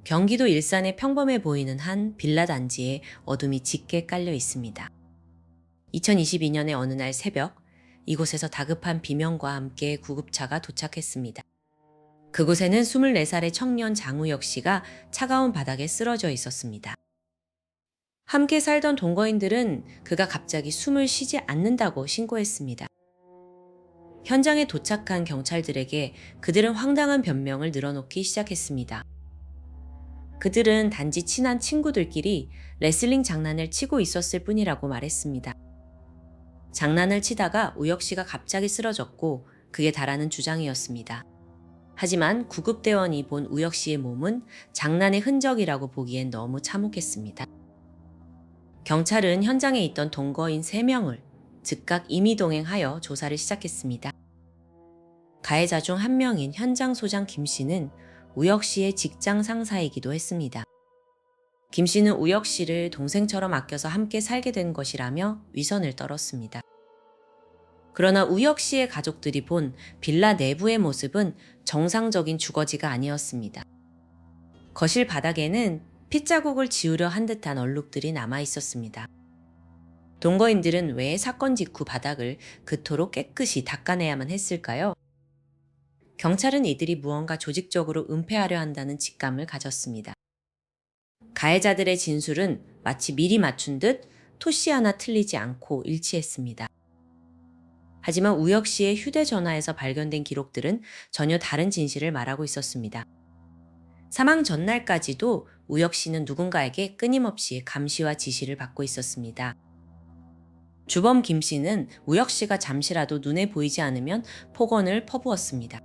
경기도 일산의 평범해 보이는 한 빌라 단지에 어둠이 짙게 깔려 있습니다. 2022년의 어느 날 새벽, 이곳에서 다급한 비명과 함께 구급차가 도착했습니다. 그곳에는 24살의 청년 장우혁 씨가 차가운 바닥에 쓰러져 있었습니다. 함께 살던 동거인들은 그가 갑자기 숨을 쉬지 않는다고 신고했습니다. 현장에 도착한 경찰들에게 그들은 황당한 변명을 늘어놓기 시작했습니다. 그들은 단지 친한 친구들끼리 레슬링 장난을 치고 있었을 뿐이라고 말했습니다. 장난을 치다가 우혁 씨가 갑자기 쓰러졌고 그게 다라는 주장이었습니다. 하지만 구급대원이 본 우혁 씨의 몸은 장난의 흔적이라고 보기엔 너무 참혹했습니다. 경찰은 현장에 있던 동거인 3명을 즉각 임의동행하여 조사를 시작했습니다. 가해자 중 한 명인 현장 소장 김 씨는 우혁 씨의 직장 상사이기도 했습니다. 김 씨는 우혁 씨를 동생처럼 아껴서 함께 살게 된 것이라며 위선을 떨었습니다. 그러나 우혁 씨의 가족들이 본 빌라 내부의 모습은 정상적인 주거지가 아니었습니다. 거실 바닥에는 핏자국을 지우려 한 듯한 얼룩들이 남아 있었습니다. 동거인들은 왜 사건 직후 바닥을 그토록 깨끗이 닦아내야만 했을까요? 경찰은 이들이 무언가 조직적으로 은폐하려 한다는 직감을 가졌습니다. 가해자들의 진술은 마치 미리 맞춘 듯 토씨 하나 틀리지 않고 일치했습니다. 하지만 우혁 씨의 휴대전화에서 발견된 기록들은 전혀 다른 진실을 말하고 있었습니다. 사망 전날까지도 우혁 씨는 누군가에게 끊임없이 감시와 지시를 받고 있었습니다. 주범 김 씨는 우혁 씨가 잠시라도 눈에 보이지 않으면 폭언을 퍼부었습니다.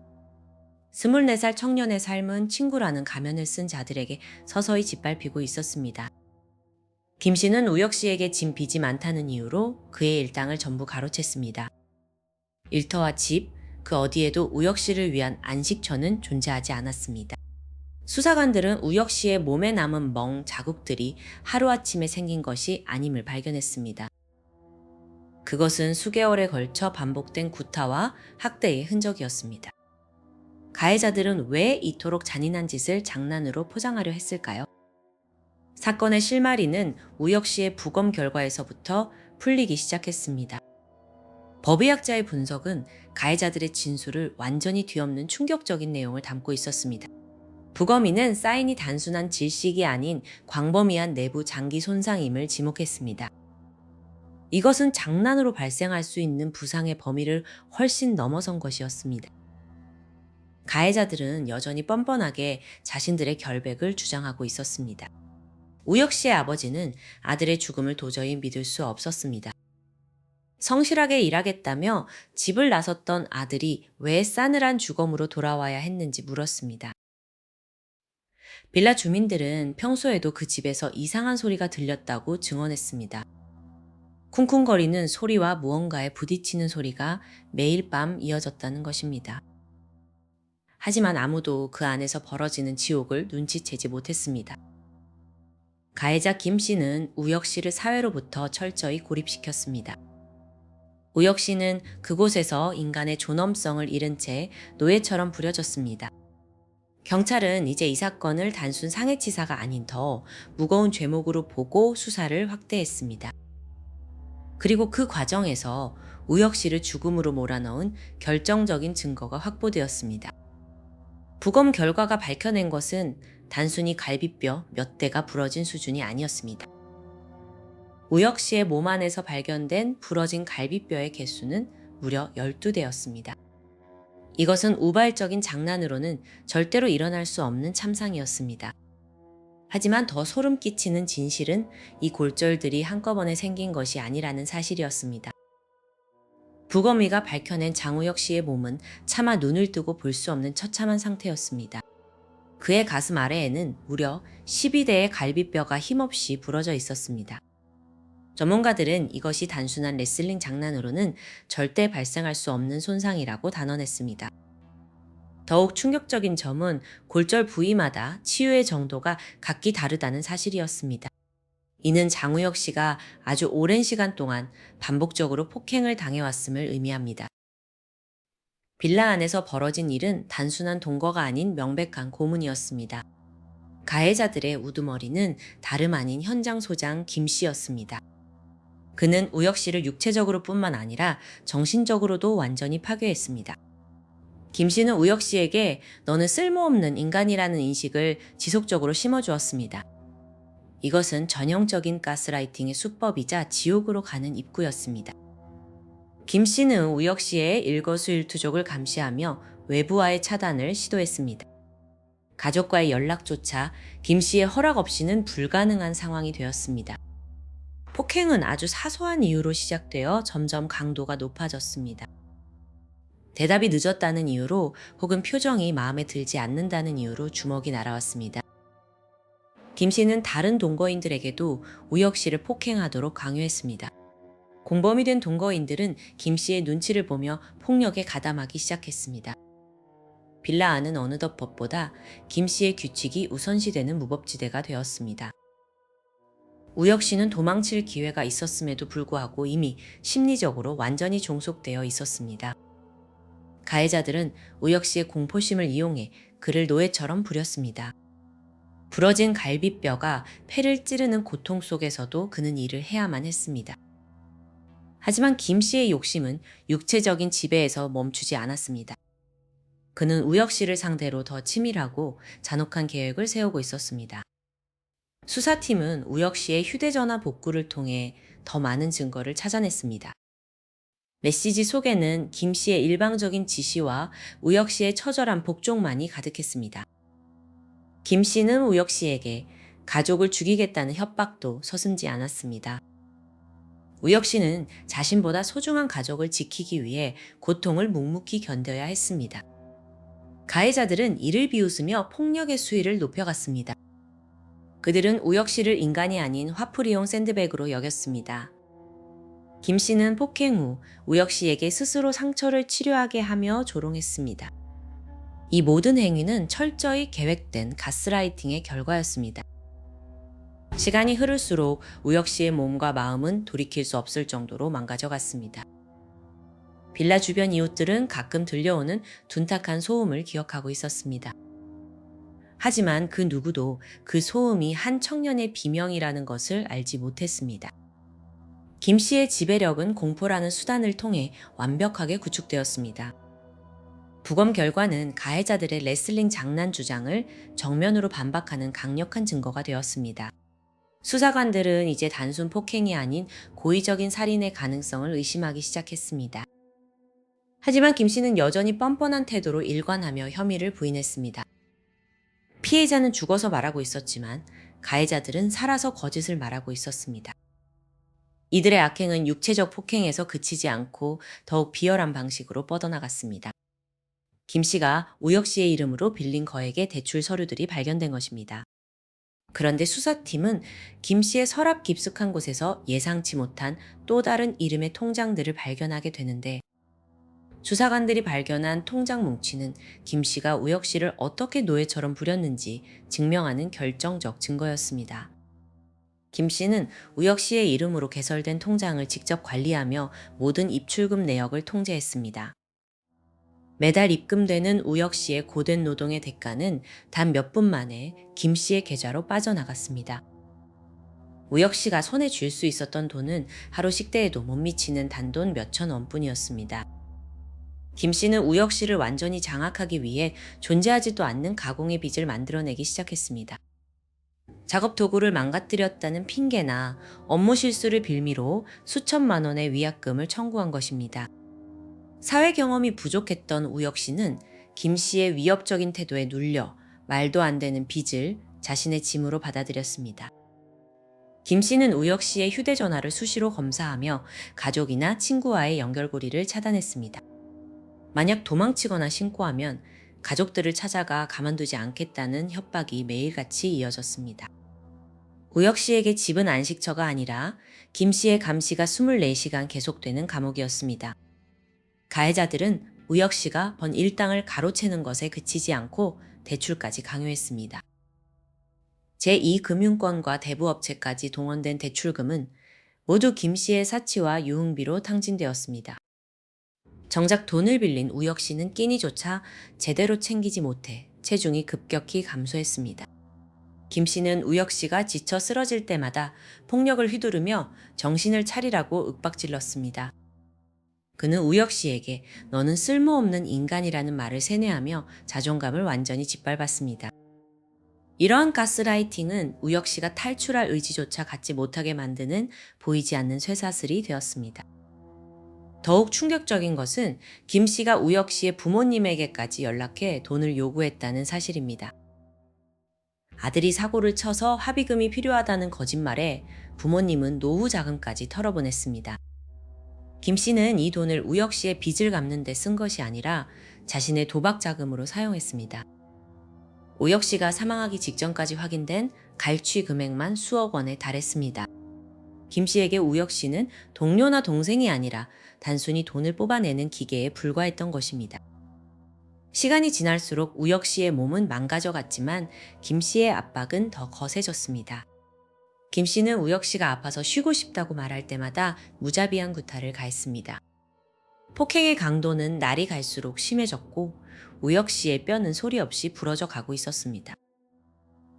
24살 청년의 삶은 친구라는 가면을 쓴 자들에게 서서히 짓밟히고 있었습니다. 김 씨는 우혁 씨에게 진 빚이 많다는 이유로 그의 일당을 전부 가로챘습니다. 일터와 집, 그 어디에도 우혁 씨를 위한 안식처는 존재하지 않았습니다. 수사관들은 우혁 씨의 몸에 남은 멍 자국들이 하루아침에 생긴 것이 아님을 발견했습니다. 그것은 수개월에 걸쳐 반복된 구타와 학대의 흔적이었습니다. 가해자들은 왜 이토록 잔인한 짓을 장난으로 포장하려 했을까요? 사건의 실마리는 우혁 씨의 부검 결과에서부터 풀리기 시작했습니다. 법의학자의 분석은 가해자들의 진술을 완전히 뒤엎는 충격적인 내용을 담고 있었습니다. 부검인은 사인이 단순한 질식이 아닌 광범위한 내부 장기 손상임을 지목했습니다. 이것은 장난으로 발생할 수 있는 부상의 범위를 훨씬 넘어선 것이었습니다. 가해자들은 여전히 뻔뻔하게 자신들의 결백을 주장하고 있었습니다. 우혁 씨의 아버지는 아들의 죽음을 도저히 믿을 수 없었습니다. 성실하게 일하겠다며 집을 나섰던 아들이 왜 싸늘한 주검으로 돌아와야 했는지 물었습니다. 빌라 주민들은 평소에도 그 집에서 이상한 소리가 들렸다고 증언했습니다. 쿵쿵거리는 소리와 무언가에 부딪히는 소리가 매일 밤 이어졌다는 것입니다. 하지만 아무도 그 안에서 벌어지는 지옥을 눈치채지 못했습니다. 가해자 김 씨는 우혁 씨를 사회로부터 철저히 고립시켰습니다. 우혁 씨는 그곳에서 인간의 존엄성을 잃은 채 노예처럼 부려졌습니다. 경찰은 이제 이 사건을 단순 상해치사가 아닌 더 무거운 죄목으로 보고 수사를 확대했습니다. 그리고 그 과정에서 우혁 씨를 죽음으로 몰아넣은 결정적인 증거가 확보되었습니다. 부검 결과가 밝혀낸 것은 단순히 갈비뼈 몇 대가 부러진 수준이 아니었습니다. 우혁 씨의 몸 안에서 발견된 부러진 갈비뼈의 개수는 무려 12대였습니다. 이것은 우발적인 장난으로는 절대로 일어날 수 없는 참상이었습니다. 하지만 더 소름 끼치는 진실은 이 골절들이 한꺼번에 생긴 것이 아니라는 사실이었습니다. 부검의가 밝혀낸 장우혁 씨의 몸은 차마 눈을 뜨고 볼 수 없는 처참한 상태였습니다. 그의 가슴 아래에는 무려 12대의 갈비뼈가 힘없이 부러져 있었습니다. 전문가들은 이것이 단순한 레슬링 장난으로는 절대 발생할 수 없는 손상이라고 단언했습니다. 더욱 충격적인 점은 골절 부위마다 치유의 정도가 각기 다르다는 사실이었습니다. 이는 장우혁 씨가 아주 오랜 시간 동안 반복적으로 폭행을 당해왔음을 의미합니다. 빌라 안에서 벌어진 일은 단순한 동거가 아닌 명백한 고문이었습니다. 가해자들의 우두머리는 다름 아닌 현장 소장 김 씨였습니다. 그는 우혁 씨를 육체적으로 뿐만 아니라 정신적으로도 완전히 파괴했습니다. 김 씨는 우혁 씨에게 너는 쓸모없는 인간이라는 인식을 지속적으로 심어주었습니다. 이것은 전형적인 가스라이팅의 수법이자 지옥으로 가는 입구였습니다. 김 씨는 우혁 씨의 일거수일투족을 감시하며 외부와의 차단을 시도했습니다. 가족과의 연락조차 김 씨의 허락 없이는 불가능한 상황이 되었습니다. 폭행은 아주 사소한 이유로 시작되어 점점 강도가 높아졌습니다. 대답이 늦었다는 이유로 혹은 표정이 마음에 들지 않는다는 이유로 주먹이 날아왔습니다. 김 씨는 다른 동거인들에게도 우혁 씨를 폭행하도록 강요했습니다. 공범이 된 동거인들은 김 씨의 눈치를 보며 폭력에 가담하기 시작했습니다. 빌라 안은 어느덧 법보다 김 씨의 규칙이 우선시되는 무법지대가 되었습니다. 우혁 씨는 도망칠 기회가 있었음에도 불구하고 이미 심리적으로 완전히 종속되어 있었습니다. 가해자들은 우혁 씨의 공포심을 이용해 그를 노예처럼 부렸습니다. 부러진 갈비뼈가 폐를 찌르는 고통 속에서도 그는 일을 해야만 했습니다. 하지만 김 씨의 욕심은 육체적인 지배에서 멈추지 않았습니다. 그는 우혁 씨를 상대로 더 치밀하고 잔혹한 계획을 세우고 있었습니다. 수사팀은 우혁 씨의 휴대전화 복구를 통해 더 많은 증거를 찾아냈습니다. 메시지 속에는 김 씨의 일방적인 지시와 우혁 씨의 처절한 복종만이 가득했습니다. 김 씨는 우혁 씨에게 가족을 죽이겠다는 협박도 서슴지 않았습니다. 우혁 씨는 자신보다 소중한 가족을 지키기 위해 고통을 묵묵히 견뎌야 했습니다. 가해자들은 이를 비웃으며 폭력의 수위를 높여갔습니다. 그들은 우혁 씨를 인간이 아닌 화풀이용 샌드백으로 여겼습니다. 김 씨는 폭행 후 우혁 씨에게 스스로 상처를 치료하게 하며 조롱했습니다. 이 모든 행위는 철저히 계획된 가스라이팅의 결과였습니다. 시간이 흐를수록 우혁 씨의 몸과 마음은 돌이킬 수 없을 정도로 망가져갔습니다. 빌라 주변 이웃들은 가끔 들려오는 둔탁한 소음을 기억하고 있었습니다. 하지만 그 누구도 그 소음이 한 청년의 비명이라는 것을 알지 못했습니다. 김 씨의 지배력은 공포라는 수단을 통해 완벽하게 구축되었습니다. 부검 결과는 가해자들의 레슬링 장난 주장을 정면으로 반박하는 강력한 증거가 되었습니다. 수사관들은 이제 단순 폭행이 아닌 고의적인 살인의 가능성을 의심하기 시작했습니다. 하지만 김 씨는 여전히 뻔뻔한 태도로 일관하며 혐의를 부인했습니다. 피해자는 죽어서 말하고 있었지만 가해자들은 살아서 거짓을 말하고 있었습니다. 이들의 악행은 육체적 폭행에서 그치지 않고 더욱 비열한 방식으로 뻗어나갔습니다. 김 씨가 우혁 씨의 이름으로 빌린 거액의 대출 서류들이 발견된 것입니다. 그런데 수사팀은 김 씨의 서랍 깊숙한 곳에서 예상치 못한 또 다른 이름의 통장들을 발견하게 되는데 수사관들이 발견한 통장 뭉치는 김 씨가 우혁 씨를 어떻게 노예처럼 부렸는지 증명하는 결정적 증거였습니다. 김 씨는 우혁 씨의 이름으로 개설된 통장을 직접 관리하며 모든 입출금 내역을 통제했습니다. 매달 입금되는 우혁 씨의 고된 노동의 대가는 단 몇 분 만에 김 씨의 계좌로 빠져나갔습니다. 우혁 씨가 손에 쥘 수 있었던 돈은 하루 식대에도 못 미치는 단돈 몇천 원뿐이었습니다. 김 씨는 우혁 씨를 완전히 장악하기 위해 존재하지도 않는 가공의 빚을 만들어내기 시작했습니다. 작업 도구를 망가뜨렸다는 핑계나 업무 실수를 빌미로 수천만 원의 위약금을 청구한 것입니다. 사회 경험이 부족했던 우혁 씨는 김 씨의 위협적인 태도에 눌려 말도 안 되는 빚을 자신의 짐으로 받아들였습니다. 김 씨는 우혁 씨의 휴대전화를 수시로 검사하며 가족이나 친구와의 연결고리를 차단했습니다. 만약 도망치거나 신고하면 가족들을 찾아가 가만두지 않겠다는 협박이 매일같이 이어졌습니다. 우혁 씨에게 집은 안식처가 아니라 김 씨의 감시가 24시간 계속되는 감옥이었습니다. 가해자들은 우혁 씨가 번 일당을 가로채는 것에 그치지 않고 대출까지 강요했습니다. 제2금융권과 대부업체까지 동원된 대출금은 모두 김 씨의 사치와 유흥비로 탕진되었습니다. 정작 돈을 빌린 우혁 씨는 끼니조차 제대로 챙기지 못해 체중이 급격히 감소했습니다. 김 씨는 우혁 씨가 지쳐 쓰러질 때마다 폭력을 휘두르며 정신을 차리라고 윽박질렀습니다. 그는 우혁 씨에게 너는 쓸모없는 인간이라는 말을 세뇌하며 자존감을 완전히 짓밟았습니다. 이러한 가스라이팅은 우혁 씨가 탈출할 의지조차 갖지 못하게 만드는 보이지 않는 쇠사슬이 되었습니다. 더욱 충격적인 것은 김 씨가 우혁 씨의 부모님에게까지 연락해 돈을 요구했다는 사실입니다. 아들이 사고를 쳐서 합의금이 필요하다는 거짓말에 부모님은 노후 자금까지 털어보냈습니다. 김 씨는 이 돈을 우혁 씨의 빚을 갚는 데 쓴 것이 아니라 자신의 도박 자금으로 사용했습니다. 우혁 씨가 사망하기 직전까지 확인된 갈취 금액만 수억 원에 달했습니다. 김 씨에게 우혁 씨는 동료나 동생이 아니라 단순히 돈을 뽑아내는 기계에 불과했던 것입니다. 시간이 지날수록 우혁 씨의 몸은 망가져갔지만 김 씨의 압박은 더 거세졌습니다. 김 씨는 우혁 씨가 아파서 쉬고 싶다고 말할 때마다 무자비한 구타를 가했습니다. 폭행의 강도는 날이 갈수록 심해졌고 우혁 씨의 뼈는 소리 없이 부러져 가고 있었습니다.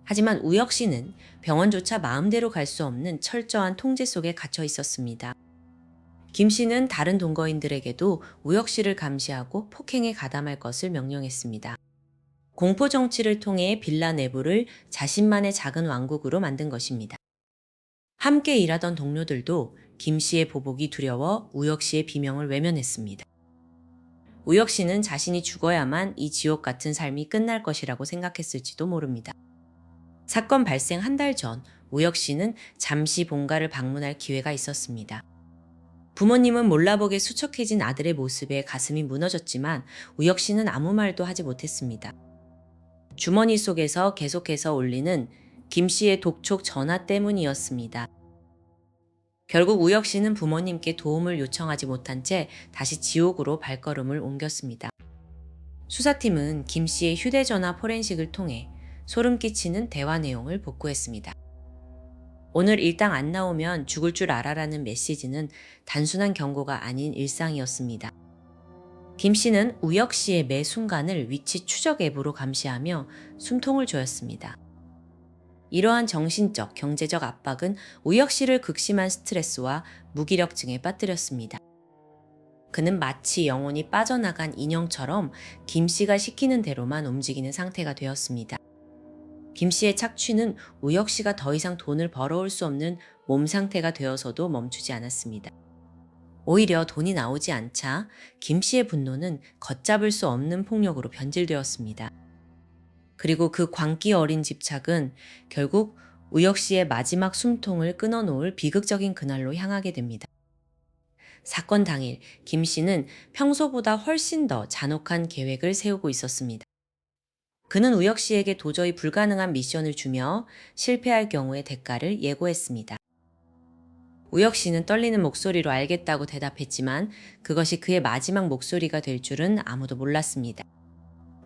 하지만 우혁 씨는 병원조차 마음대로 갈 수 없는 철저한 통제 속에 갇혀 있었습니다. 김 씨는 다른 동거인들에게도 우혁 씨를 감시하고 폭행에 가담할 것을 명령했습니다. 공포 정치를 통해 빌라 내부를 자신만의 작은 왕국으로 만든 것입니다. 함께 일하던 동료들도 김 씨의 보복이 두려워 우혁 씨의 비명을 외면했습니다. 우혁 씨는 자신이 죽어야만 이 지옥 같은 삶이 끝날 것이라고 생각했을지도 모릅니다. 사건 발생 한 달 전 우혁 씨는 잠시 본가를 방문할 기회가 있었습니다. 부모님은 몰라보게 수척해진 아들의 모습에 가슴이 무너졌지만 우혁 씨는 아무 말도 하지 못했습니다. 주머니 속에서 계속해서 울리는 김 씨의 독촉 전화 때문이었습니다. 결국 우혁 씨는 부모님께 도움을 요청하지 못한 채 다시 지옥으로 발걸음을 옮겼습니다. 수사팀은 김 씨의 휴대전화 포렌식을 통해 소름 끼치는 대화 내용을 복구했습니다. 오늘 일당 안 나오면 죽을 줄 알아라는 메시지는 단순한 경고가 아닌 일상이었습니다. 김 씨는 우혁 씨의 매 순간을 위치 추적 앱으로 감시하며 숨통을 조였습니다. 이러한 정신적, 경제적 압박은 우혁 씨를 극심한 스트레스와 무기력증에 빠뜨렸습니다. 그는 마치 영혼이 빠져나간 인형처럼 김 씨가 시키는 대로만 움직이는 상태가 되었습니다. 김 씨의 착취는 우혁 씨가 더 이상 돈을 벌어올 수 없는 몸 상태가 되어서도 멈추지 않았습니다. 오히려 돈이 나오지 않자 김 씨의 분노는 걷잡을 수 없는 폭력으로 변질되었습니다. 그리고 그 광기 어린 집착은 결국 우혁 씨의 마지막 숨통을 끊어놓을 비극적인 그날로 향하게 됩니다. 사건 당일 김 씨는 평소보다 훨씬 더 잔혹한 계획을 세우고 있었습니다. 그는 우혁 씨에게 도저히 불가능한 미션을 주며 실패할 경우의 대가를 예고했습니다. 우혁 씨는 떨리는 목소리로 알겠다고 대답했지만 그것이 그의 마지막 목소리가 될 줄은 아무도 몰랐습니다.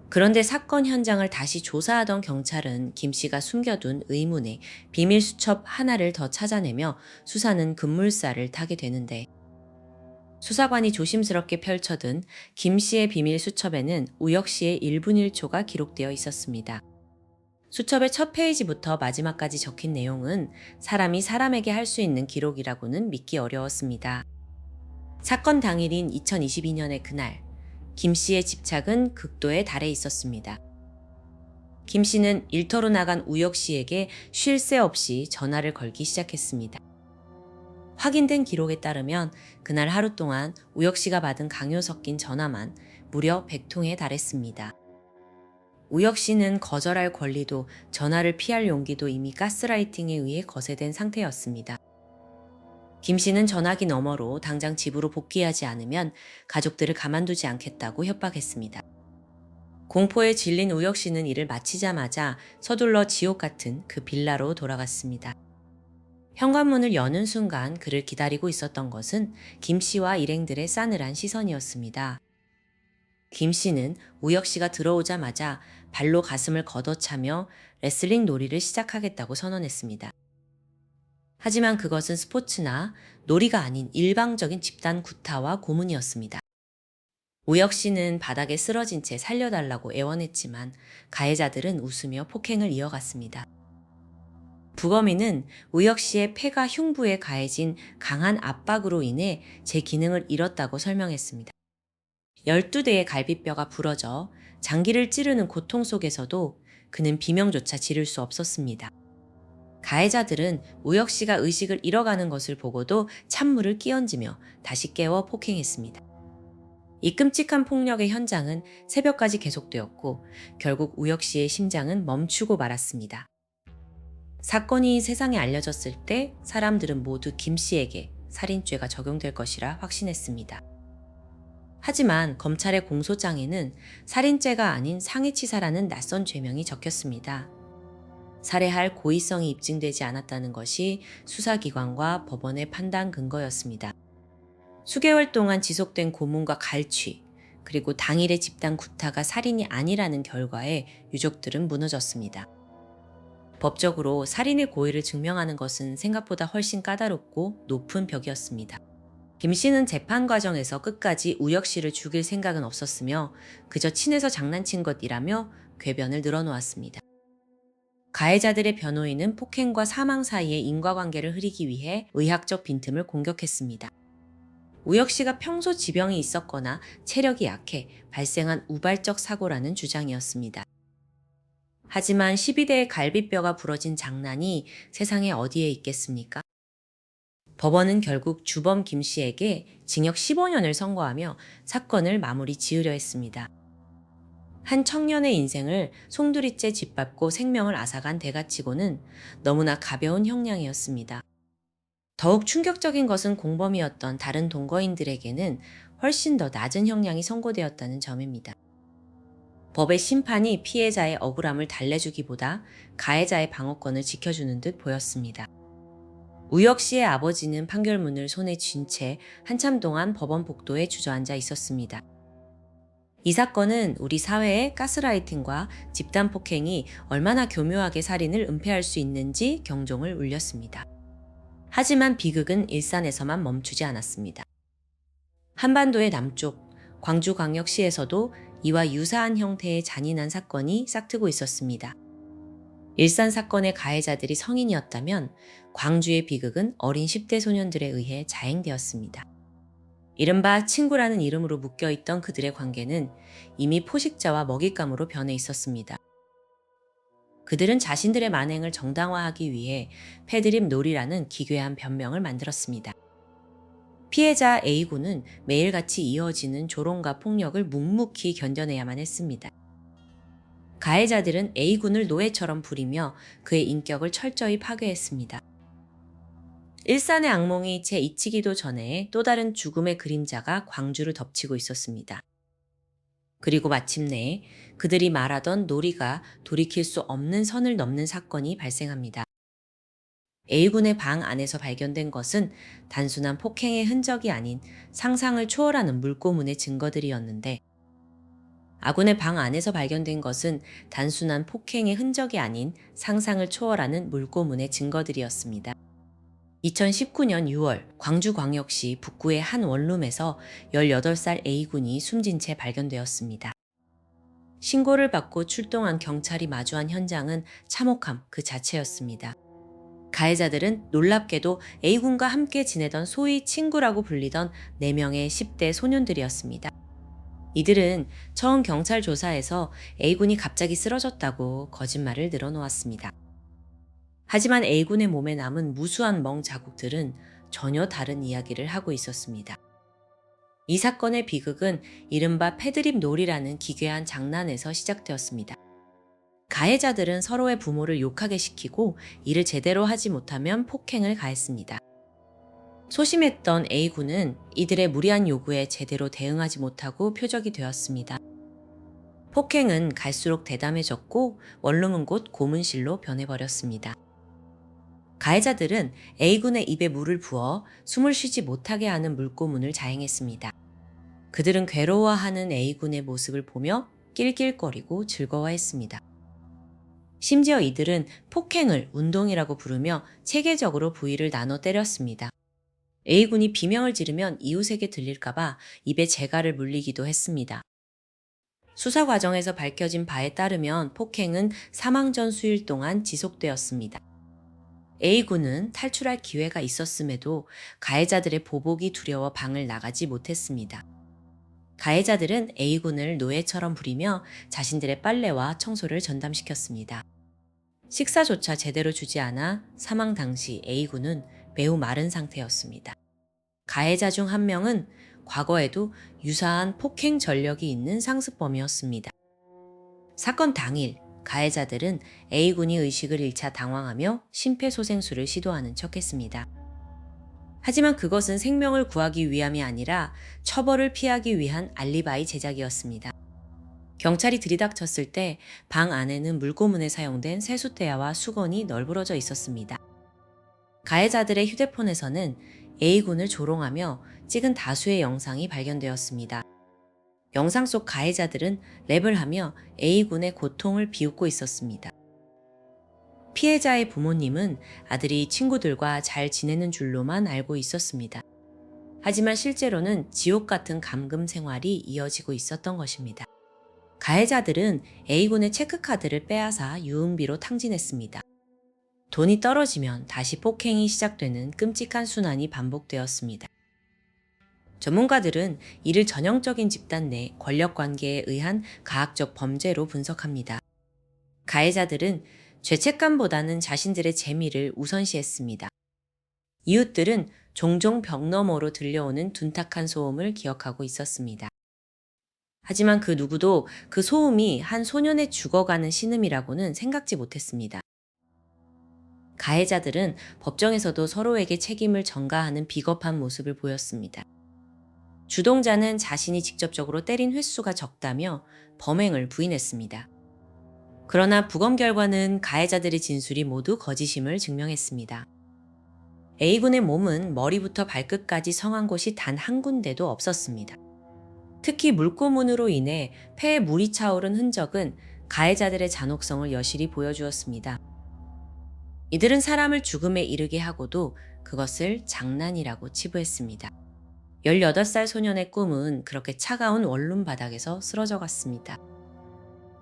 그런데 사건 현장을 다시 조사하던 경찰은 김 씨가 숨겨둔 의문의 비밀 수첩 하나를 더 찾아내며 수사는 급물살을 타게 되는데 수사관이 조심스럽게 펼쳐둔 김 씨의 비밀 수첩에는 우혁 씨의 1분 1초가 기록되어 있었습니다. 수첩의 첫 페이지부터 마지막까지 적힌 내용은 사람이 사람에게 할 수 있는 기록이라고는 믿기 어려웠습니다. 사건 당일인 2022년의 그날, 김 씨의 집착은 극도에 달해 있었습니다. 김 씨는 일터로 나간 우혁 씨에게 쉴 새 없이 전화를 걸기 시작했습니다. 확인된 기록에 따르면 그날 하루 동안 우혁 씨가 받은 강요 섞인 전화만 무려 100통에 달했습니다. 우혁 씨는 거절할 권리도 전화를 피할 용기도 이미 가스라이팅에 의해 거세된 상태였습니다. 김 씨는 전화기 너머로 당장 집으로 복귀하지 않으면 가족들을 가만두지 않겠다고 협박했습니다. 공포에 질린 우혁 씨는 이를 마치자마자 서둘러 지옥 같은 그 빌라로 돌아갔습니다. 현관문을 여는 순간 그를 기다리고 있었던 것은 김 씨와 일행들의 싸늘한 시선이었습니다. 김 씨는 우혁 씨가 들어오자마자 발로 가슴을 걷어차며 레슬링 놀이를 시작하겠다고 선언했습니다. 하지만 그것은 스포츠나 놀이가 아닌 일방적인 집단 구타와 고문이었습니다. 우혁 씨는 바닥에 쓰러진 채 살려달라고 애원했지만 가해자들은 웃으며 폭행을 이어갔습니다. 부검인은 우혁 씨의 폐가 흉부에 가해진 강한 압박으로 인해 제 기능을 잃었다고 설명했습니다. 12대의 갈비뼈가 부러져 장기를 찌르는 고통 속에서도 그는 비명조차 지를 수 없었습니다. 가해자들은 우혁 씨가 의식을 잃어가는 것을 보고도 찬물을 끼얹으며 다시 깨워 폭행했습니다. 이 끔찍한 폭력의 현장은 새벽까지 계속되었고 결국 우혁 씨의 심장은 멈추고 말았습니다. 사건이 세상에 알려졌을 때 사람들은 모두 김 씨에게 살인죄가 적용될 것이라 확신했습니다. 하지만 검찰의 공소장에는 살인죄가 아닌 상해치사라는 낯선 죄명이 적혔습니다. 살해할 고의성이 입증되지 않았다는 것이 수사기관과 법원의 판단 근거였습니다. 수개월 동안 지속된 고문과 갈취, 그리고 당일의 집단 구타가 살인이 아니라는 결과에 유족들은 무너졌습니다. 법적으로 살인의 고의를 증명하는 것은 생각보다 훨씬 까다롭고 높은 벽이었습니다. 김 씨는 재판 과정에서 끝까지 우혁 씨를 죽일 생각은 없었으며 그저 친해서 장난친 것이라며 궤변을 늘어놓았습니다. 가해자들의 변호인은 폭행과 사망 사이의 인과관계를 흐리기 위해 의학적 빈틈을 공격했습니다. 우혁 씨가 평소 지병이 있었거나 체력이 약해 발생한 우발적 사고라는 주장이었습니다. 하지만 12대의 갈비뼈가 부러진 장난이 세상에 어디에 있겠습니까? 법원은 결국 주범 김 씨에게 징역 15년을 선고하며 사건을 마무리 지으려 했습니다. 한 청년의 인생을 송두리째 짓밟고 생명을 앗아간 대가치고는 너무나 가벼운 형량이었습니다. 더욱 충격적인 것은 공범이었던 다른 동거인들에게는 훨씬 더 낮은 형량이 선고되었다는 점입니다. 법의 심판이 피해자의 억울함을 달래주기보다 가해자의 방어권을 지켜주는 듯 보였습니다. 우혁 씨의 아버지는 판결문을 손에 쥔 채 한참 동안 법원 복도에 주저앉아 있었습니다. 이 사건은 우리 사회의 가스라이팅과 집단 폭행이 얼마나 교묘하게 살인을 은폐할 수 있는지 경종을 울렸습니다. 하지만 비극은 일산에서만 멈추지 않았습니다. 한반도의 남쪽 광주광역시에서도 이와 유사한 형태의 잔인한 사건이 싹트고 있었습니다. 일산 사건의 가해자들이 성인이었다면 광주의 비극은 어린 10대 소년들에 의해 자행되었습니다. 이른바 친구라는 이름으로 묶여있던 그들의 관계는 이미 포식자와 먹잇감으로 변해 있었습니다. 그들은 자신들의 만행을 정당화하기 위해 패드립 놀이라는 기괴한 변명을 만들었습니다. 피해자 A군은 매일같이 이어지는 조롱과 폭력을 묵묵히 견뎌내야만 했습니다. 가해자들은 A군을 노예처럼 부리며 그의 인격을 철저히 파괴했습니다. 일산의 악몽이 채 잊히기도 전에 또 다른 죽음의 그림자가 광주를 덮치고 있었습니다. 그리고 마침내 그들이 말하던 놀이가 돌이킬 수 없는 선을 넘는 사건이 발생합니다. A군의 방 안에서 발견된 것은 단순한 폭행의 흔적이 아닌 상상을 초월하는 물고문의 증거들이었는데, 아군의 방 안에서 발견된 것은 단순한 폭행의 흔적이 아닌 상상을 초월하는 물고문의 증거들이었습니다. 2019년 6월 광주광역시 북구의 한 원룸에서 18살 A군이 숨진 채 발견되었습니다. 신고를 받고 출동한 경찰이 마주한 현장은 참혹함 그 자체였습니다. 가해자들은 놀랍게도 A군과 함께 지내던 소위 친구라고 불리던 4명의 10대 소년들이었습니다. 이들은 처음 경찰 조사에서 A군이 갑자기 쓰러졌다고 거짓말을 늘어놓았습니다. 하지만 A군의 몸에 남은 무수한 멍 자국들은 전혀 다른 이야기를 하고 있었습니다. 이 사건의 비극은 이른바 패드립 놀이라는 기괴한 장난에서 시작되었습니다. 가해자들은 서로의 부모를 욕하게 시키고 이를 제대로 하지 못하면 폭행을 가했습니다. 소심했던 A군은 이들의 무리한 요구에 제대로 대응하지 못하고 표적이 되었습니다. 폭행은 갈수록 대담해졌고 원룸은 곧 고문실로 변해버렸습니다. 가해자들은 A군의 입에 물을 부어 숨을 쉬지 못하게 하는 물고문을 자행했습니다. 그들은 괴로워하는 A군의 모습을 보며 낄낄거리고 즐거워했습니다. 심지어 이들은 폭행을 운동이라고 부르며 체계적으로 부위를 나눠 때렸습니다. A군이 비명을 지르면 이웃에게 들릴까봐 입에 재갈을 물리기도 했습니다. 수사 과정에서 밝혀진 바에 따르면 폭행은 사망 전 수일 동안 지속되었습니다. A군은 탈출할 기회가 있었음에도 가해자들의 보복이 두려워 방을 나가지 못했습니다. 가해자들은 A군을 노예처럼 부리며 자신들의 빨래와 청소를 전담시켰습니다. 식사조차 제대로 주지 않아 사망 당시 A군은 매우 마른 상태였습니다. 가해자 중 한 명은 과거에도 유사한 폭행 전력이 있는 상습범이었습니다. 사건 당일 가해자들은 A군이 의식을 잃자 당황하며 심폐소생술을 시도하는 척했습니다. 하지만 그것은 생명을 구하기 위함이 아니라 처벌을 피하기 위한 알리바이 제작이었습니다. 경찰이 들이닥쳤을 때 방 안에는 물고문에 사용된 세숫대야와 수건이 널브러져 있었습니다. 가해자들의 휴대폰에서는 A군을 조롱하며 찍은 다수의 영상이 발견되었습니다. 영상 속 가해자들은 랩을 하며 A군의 고통을 비웃고 있었습니다. 피해자의 부모님은 아들이 친구들과 잘 지내는 줄로만 알고 있었습니다. 하지만 실제로는 지옥 같은 감금 생활이 이어지고 있었던 것입니다. 가해자들은 A군의 체크카드를 빼앗아 유흥비로 탕진했습니다. 돈이 떨어지면 다시 폭행이 시작되는 끔찍한 순환이 반복되었습니다. 전문가들은 이를 전형적인 집단 내 권력관계에 의한 가학적 범죄로 분석합니다. 가해자들은 죄책감보다는 자신들의 재미를 우선시했습니다. 이웃들은 종종 벽 너머로 들려오는 둔탁한 소음을 기억하고 있었습니다. 하지만 그 누구도 그 소음이 한 소년의 죽어가는 신음이라고는 생각지 못했습니다. 가해자들은 법정에서도 서로에게 책임을 전가하는 비겁한 모습을 보였습니다. 주동자는 자신이 직접적으로 때린 횟수가 적다며 범행을 부인했습니다. 그러나 부검 결과는 가해자들의 진술이 모두 거짓임을 증명했습니다. A군의 몸은 머리부터 발끝까지 성한 곳이 단 한 군데도 없었습니다. 특히 물고문으로 인해 폐에 물이 차오른 흔적은 가해자들의 잔혹성을 여실히 보여주었습니다. 이들은 사람을 죽음에 이르게 하고도 그것을 장난이라고 치부했습니다. 18살 소년의 꿈은 그렇게 차가운 원룸 바닥에서 쓰러져 갔습니다.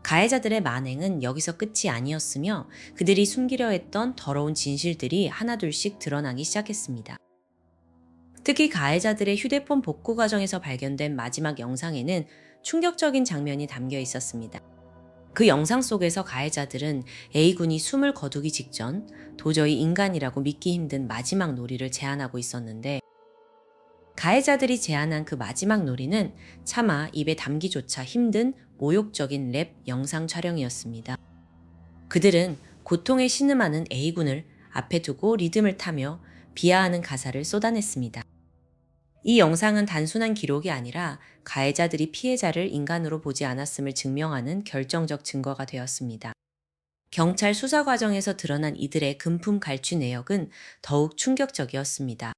가해자들의 만행은 여기서 끝이 아니었으며 그들이 숨기려 했던 더러운 진실들이 하나둘씩 드러나기 시작했습니다. 특히 가해자들의 휴대폰 복구 과정에서 발견된 마지막 영상에는 충격적인 장면이 담겨 있었습니다. 그 영상 속에서 가해자들은 A군이 숨을 거두기 직전 도저히 인간이라고 믿기 힘든 마지막 놀이를 제안하고 있었는데, 가해자들이 제안한 그 마지막 놀이는 차마 입에 담기조차 힘든 모욕적인 랩 영상 촬영이었습니다. 그들은 고통에 신음하는 A군을 앞에 두고 리듬을 타며 비하하는 가사를 쏟아냈습니다. 이 영상은 단순한 기록이 아니라 가해자들이 피해자를 인간으로 보지 않았음을 증명하는 결정적 증거가 되었습니다. 경찰 수사 과정에서 드러난 이들의 금품 갈취 내역은 더욱 충격적이었습니다.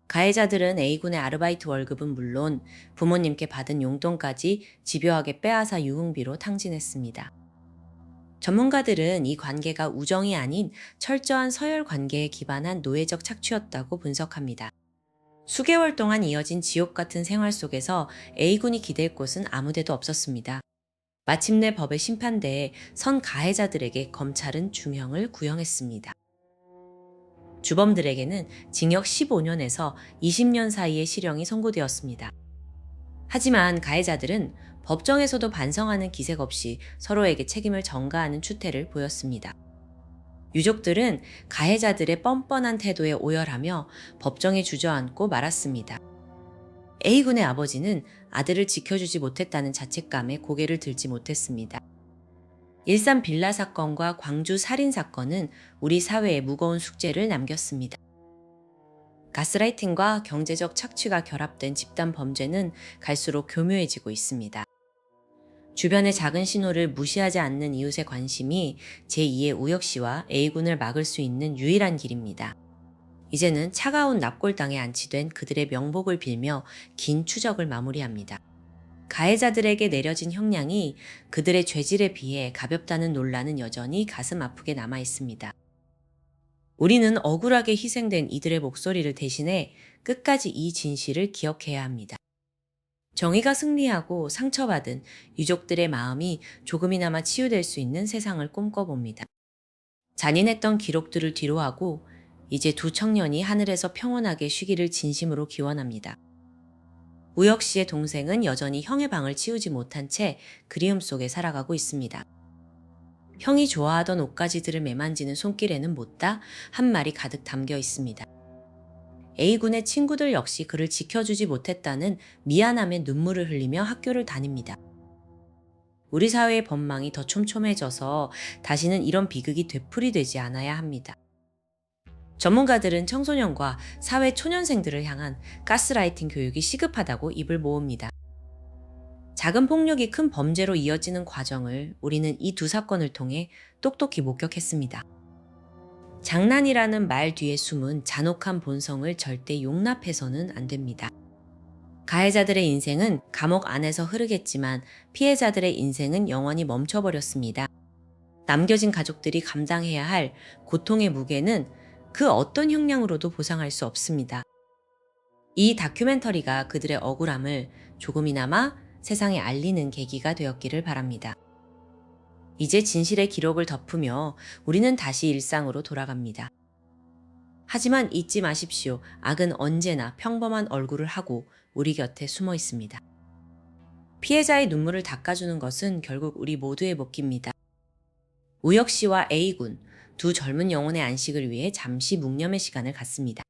가해자들은 A군의 아르바이트 월급은 물론 부모님께 받은 용돈까지 집요하게 빼앗아 유흥비로 탕진했습니다. 전문가들은 이 관계가 우정이 아닌 철저한 서열 관계에 기반한 노예적 착취였다고 분석합니다. 수개월 동안 이어진 지옥 같은 생활 속에서 A군이 기댈 곳은 아무데도 없었습니다. 마침내 법의 심판대에 선 가해자들에게 검찰은 중형을 구형했습니다. 주범들에게는 징역 15년에서 20년 사이의 실형이 선고되었습니다. 하지만 가해자들은 법정에서도 반성하는 기색 없이 서로에게 책임을 전가하는 추태를 보였습니다. 유족들은 가해자들의 뻔뻔한 태도에 오열하며 법정에 주저앉고 말았습니다. A군의 아버지는 아들을 지켜주지 못했다는 자책감에 고개를 들지 못했습니다. 일산 빌라 사건과 광주 살인 사건은 우리 사회에 무거운 숙제를 남겼습니다. 가스라이팅과 경제적 착취가 결합된 집단 범죄는 갈수록 교묘해지고 있습니다. 주변의 작은 신호를 무시하지 않는 이웃의 관심이 제2의 우혁씨와 A군을 막을 수 있는 유일한 길입니다. 이제는 차가운 납골당에 안치된 그들의 명복을 빌며 긴 추적을 마무리합니다. 가해자들에게 내려진 형량이 그들의 죄질에 비해 가볍다는 논란은 여전히 가슴 아프게 남아 있습니다. 우리는 억울하게 희생된 이들의 목소리를 대신해 끝까지 이 진실을 기억해야 합니다. 정의가 승리하고 상처받은 유족들의 마음이 조금이나마 치유될 수 있는 세상을 꿈꿔봅니다. 잔인했던 기록들을 뒤로하고 이제 두 청년이 하늘에서 평온하게 쉬기를 진심으로 기원합니다. 우혁 씨의 동생은 여전히 형의 방을 치우지 못한 채 그리움 속에 살아가고 있습니다. 형이 좋아하던 옷가지들을 매만지는 손길에는 못다 한 말이 가득 담겨 있습니다. A군의 친구들 역시 그를 지켜주지 못했다는 미안함에 눈물을 흘리며 학교를 다닙니다. 우리 사회의 법망이 더 촘촘해져서 다시는 이런 비극이 되풀이되지 않아야 합니다. 전문가들은 청소년과 사회 초년생들을 향한 가스라이팅 교육이 시급하다고 입을 모읍니다. 작은 폭력이 큰 범죄로 이어지는 과정을 우리는 이 두 사건을 통해 똑똑히 목격했습니다. 장난이라는 말 뒤에 숨은 잔혹한 본성을 절대 용납해서는 안 됩니다. 가해자들의 인생은 감옥 안에서 흐르겠지만 피해자들의 인생은 영원히 멈춰버렸습니다. 남겨진 가족들이 감당해야 할 고통의 무게는 그 어떤 형량으로도 보상할 수 없습니다. 이 다큐멘터리가 그들의 억울함을 조금이나마 세상에 알리는 계기가 되었기를 바랍니다. 이제 진실의 기록을 덮으며 우리는 다시 일상으로 돌아갑니다. 하지만 잊지 마십시오. 악은 언제나 평범한 얼굴을 하고 우리 곁에 숨어 있습니다. 피해자의 눈물을 닦아주는 것은 결국 우리 모두의 몫입니다. 우혁 씨와 A군, 두 젊은 영혼의 안식을 위해 잠시 묵념의 시간을 갖습니다.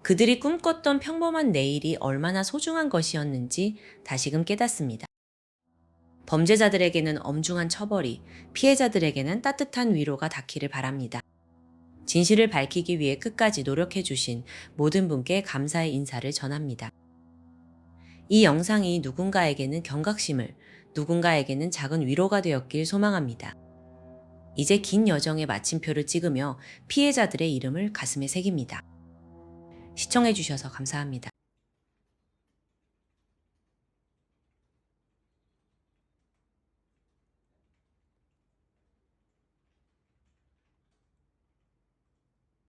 그들이 꿈꿨던 평범한 내일이 얼마나 소중한 것이었는지 다시금 깨닫습니다. 범죄자들에게는 엄중한 처벌이, 피해자들에게는 따뜻한 위로가 닿기를 바랍니다. 진실을 밝히기 위해 끝까지 노력해 주신 모든 분께 감사의 인사를 전합니다. 이 영상이 누군가에게는 경각심을, 누군가에게는 작은 위로가 되었길 소망합니다. 이제 긴 여정의 마침표를 찍으며 피해자들의 이름을 가슴에 새깁니다. 시청해 주셔서 감사합니다.